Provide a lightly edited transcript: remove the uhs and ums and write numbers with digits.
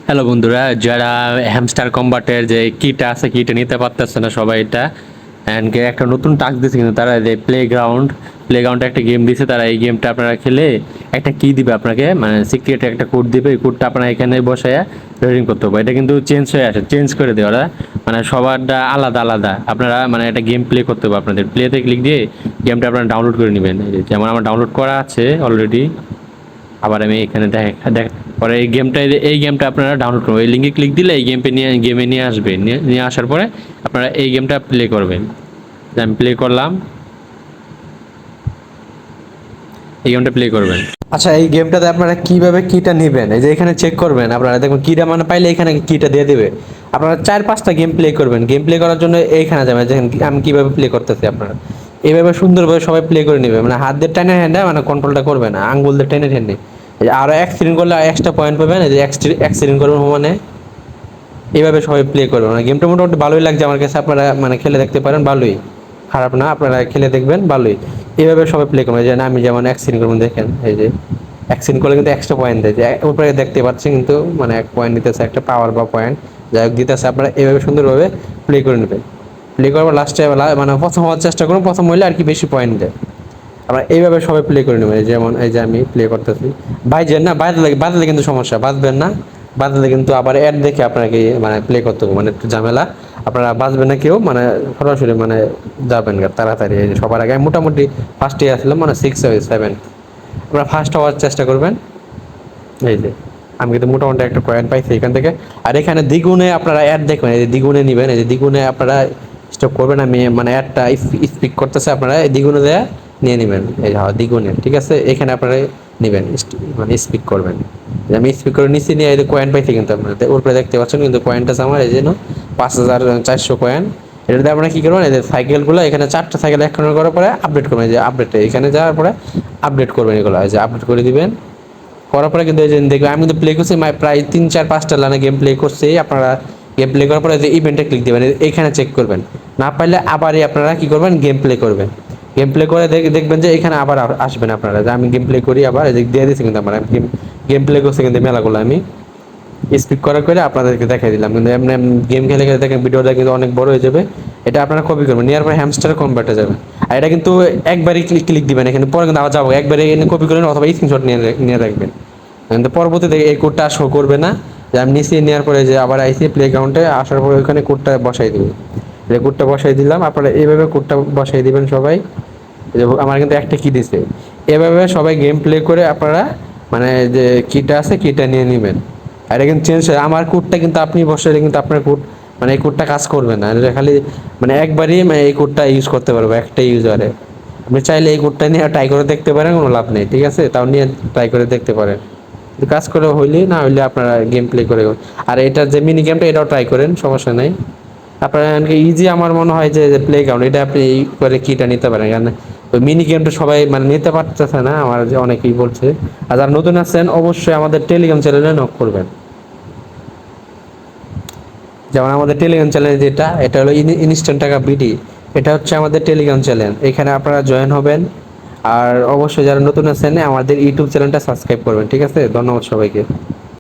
Hello বন্ধুরা, যারা hamster কম্বাটের যে কিটা আছে কিটা নিতে পারতেছে না সবাই এটা অ্যান্ড একটা নতুন টাস্ক দিচ্ছে, কিন্তু তারা যে প্লেগ্রাউন্ডে একটা গেম দিছে। তারা এই গেমটা আপনারা খেলে একটা কি দিবে আপনাকে, মানে সিক্রেট একটা কোড দিবে। এই কোডটা আপনারা এখানে বসায় রেডিং করতে হবে। এটা কিন্তু চেঞ্জ করে দেয় ওরা, মানে সবারটা আলাদা আলাদা। আপনারা মানে একটা গেম প্লে করতে হবে, আপনাদের প্লেতে ক্লিক দিয়ে গেমটা আপনারা ডাউনলোড করে নেবেন। যেমন আমার ডাউনলোড করা আছে অলরেডি। আবার আমি এখানে দেখ পরে এই গেমটা আপনারা ডাউনলোড করবেন। এই লিঙ্কে ক্লিক দিলে এই গেমে নিয়ে আসবে। নিয়ে আসার পরে আপনারা এই গেমটা প্লে করবেন। আমি প্লে করলাম, এই গেমটা প্লে করবেন। আচ্ছা, এই গেমটাতে আপনারা কিভাবে কিটা নেবেন, এই যে এখানে চেক করবেন। আপনারা দেখুন কিটা মানে পাইলে এখানে কিটা দিয়ে দিবে। আপনারা 4-5টা গেম প্লে করবেন। গেম প্লে করার জন্য এইখানে যাবেন, দেখেন আমি কিভাবে প্লে করতেছি। আপনারা এইভাবে সুন্দরভাবে সবাই প্লে করে নেবে, মানে হাত দিয়ে টেনে হ্যান্ডে মানে কন্ট্রোলটা করবে না, আঙ্গুল দিয়ে টেনে টেনে। আরো অ্যাক্সিডেন্ট করলে এক্সট্রা পয়েন্ট পাবেন। এই যে অ্যাক্সিডেন্ট করবেন মানে এইভাবে সবাই প্লে করবেন। মানে গেমটা মোটামুটি ভালোই লাগছে আমার কাছে। আপনারা মানে খেলে দেখতে পারেন, ভালোই, খারাপ না। আপনারা খেলে দেখবেন, ভালোই। এইভাবে সবাই প্লে করবেন। যে আমি যেমন অ্যাক্সিডেন্ট করবেন, দেখেন এই যে অ্যাক্সিডেন্ট করলে কিন্তু এক্সট্রা পয়েন্ট দেয়। যে উপরে দেখতে পাচ্ছেন কিন্তু মানে 1 পয়েন্ট দিতেছে, একটা পাওয়ার বা পয়েন্ট যাই হোক দিতেছে। আপনারা এইভাবে সুন্দরভাবে প্লে করে নেবেন। প্লে করার পর লাস্টে মানে প্রথম হওয়ার চেষ্টা করুন, প্রথম হইলে আর কি বেশি পয়েন্ট দেয়। আমরা এইভাবে সবাই প্লে করে নেবেন। যেমন এই যে আমি প্লে করতেছি, ভাইজেন না বাদলে কিন্তু সমস্যা, বাঁচবেন না। বাদলে কিন্তু আবার অ্যাড দেখে আপনাকে মানে প্লে করতে হবে, মানে একটু ঝামেলা। আপনারা বাঁচবেন না কেউ, মানে সরাসরি মানে যাবেন গা তাড়াতাড়ি। এই যে সবার আগে আমি মোটামুটি ফার্স্টে আসলাম, মানে 6-7। আপনারা ফার্স্ট হওয়ার চেষ্টা করবেন। এই যে আমি কিন্তু মোটামুটি একটা পয়েন্ট পাইছি এখান থেকে। আর এখানে দ্বিগুণে আপনারা অ্যাড দেখবেন, এই যে দ্বিগুণে নেবেন। এই যে দ্বিগুণে আপনারা স্টপ করবেন। আমি মানে অ্যাডটা স্পিক করতেছে, আপনারা এই দ্বিগুণে দেয়া নিয়ে নেবেন। এই যে দ্বিগুণে, ঠিক আছে। এখানে আপনারা নেবেন, মানে স্পিক করবেন। আমি স্পিক করে নিচ্ছি, নিয়ে এই যে কয়েন পাইছি কিন্তু আপনারা উপরে দেখতে পাচ্ছেন, কিন্তু কয়েনটা আমার এই জন্য 5400 কয়েন। এটাতে আপনারা কি করবেন, এই যে সাইকেলগুলো এখানে 4টা সাইকেল এক করার পরে আপডেট করবেন। এই যে আপডেটে এখানে যাওয়ার পরে আপডেট করবেন, এগুলো এই যে আপডেট করে দিবেন। করার পরে কিন্তু এই যে দেখবেন আমি কিন্তু প্লে করছি, প্রায় 3-4-5টা লাইনে গেম প্লে করছি। আপনারা গেম প্লে করার পরে যে ইভেন্টে ক্লিক দিবেন, এখানে চেক করবেন। না পারলে আবারই আপনারা কি করবেন, গেম প্লে করবেন। গেম প্লে করে দেখবেন যে এখানে আবার আসবেন আপনারা, যে আমি গেম প্লে করি আবার এই যে দিয়ে দিচ্ছি। কিন্তু আমার গেম প্লে করছি কিন্তু মেলাগুলো আমি স্পিক করার করে আপনাদেরকে দেখাই দিলাম। কিন্তু এমনি গেম খেলে খেলে দেখেন ভিডিওটা কিন্তু অনেক বড় হয়ে যাবে। এটা আপনারা কপি করবেন, নেওয়ার পর হ্যামস্টার কনভার্টে যাবেন। আর এটা কিন্তু একবারই ক্লিক দিবেন এখানে, পরে কিন্তু আবার যাবো একবারে এখানে কপি করবেন অথবা স্ক্রিনশট নিয়ে রাখবেন। কিন্তু পরবর্তীতে এই কোডটা শো করবে না। যে আমি নিচে নেওয়ার পরে যে আবার আইসি প্লে গ্রাউন্ডে আসার পরে ওইখানে কোডটা বসাই দিব। যে কোডটা বসাই দিলাম, আপনারা এইভাবে কোডটা বসাই দিবেন সবাই। যে আমার কিন্তু একটা কি দিছে, এভাবে সবাই গেম প্লে করে আপনারা মানে যে কিটা আছে কিটা নিয়ে নেবেন। আর এটা কিন্তু চেঞ্জ হয়, আমার কোডটা কিন্তু আপনি বসাইলে কিন্তু আপনার কোড মানে এই কোডটা কাজ করবে না। এটা খালি মানে একবারই মানে এই কোডটা ইউজ করতে পারবো একটা ইউজারে। আপনি চাইলে এই কোডটা নিয়ে ট্রাই করে দেখতে পারেন, কোনো লাভ নেই, ঠিক আছে। তাও নিয়ে ট্রাই করে দেখতে পারেন। কাজ করে হইলে না হইলে আপনারা গেম প্লে করে। আর এটা যে মিনি গেমটা এটাও ট্রাই করেন, সমস্যা নাই। আপনারা ইজি আমার মনে হয় যে প্লে গ্রাউন্ড এটা আপনি করে কিটা নিতে পারেন, কারণ ওই মিনি গেমটা সবাই মানে নিতে পারতেছে না, আমার যে অনেকেই বলছে। আর যারা নতুন আছেন অবশ্যই আমাদের টেলিগ্রাম চ্যানেলে নক করবেন। যেমন আমাদের টেলিগ্রাম চ্যানেল যেটা, এটা হলো ইনস্ট্যান্ট টাকা বিডি। এটা হচ্ছে আমাদের টেলিগ্রাম চ্যানেল, এখানে আপনারা জয়েন হবেন। আর অবশ্যই যারা নতুন আছেন আমাদের ইউটিউব চ্যানেলটা সাবস্ক্রাইব করবেন, ঠিক আছে। ধন্যবাদ সবাইকে।